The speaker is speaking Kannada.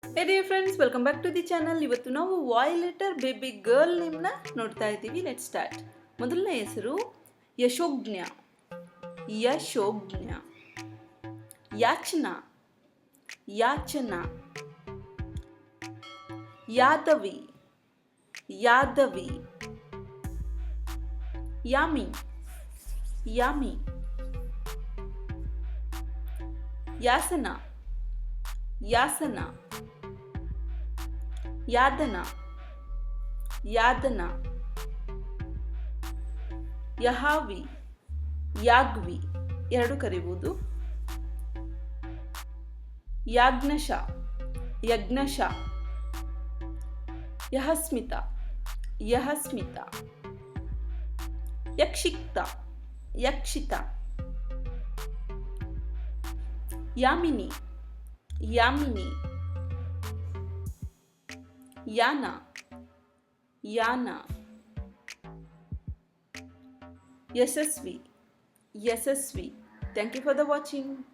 Hey dear friends, welcome back to the channel. ಇವತ್ತು ನಾವು ವಾಯ್ಲೆಟರ್ ಬೇಬಿ ಗರ್ಲ್ ನೇಮ್ನ ನೋಡ್ತಾ ಇದ್ದೀವಿ. Let start. ಮೊದಲನೇ ಹೆಸರು ಯಶೋಜ್ಞ. ಯಶೋಜ್ಞ. ಯಾಚನಾ. ಯಾಚನಾ. ಯಾದವಿ. ಯಾದವಿ. ಯಾಮಿ. ಯಾಮಿ. ಯಾಸನ. ಯಾಸನ. ಯಾದನ. ಯಾದನ. ಯಹಾವಿ. ಯಾಗ್ವಿ ಎರಡು ಕರಿಬಹುದು. ಯಾಜ್ಞಶ. ಯಜ್ಞಶ. ಯಹಸ್ಮಿತ. ಯಹಸ್ಮಿತ. ಯಕ್ಷಿಕ್ತ. ಯಕ್ಷಿತ. ಯಾಮಿನಿ. Yamini. Yana. Yana. Yashasvi. Yashasvi. Thank you for the watching.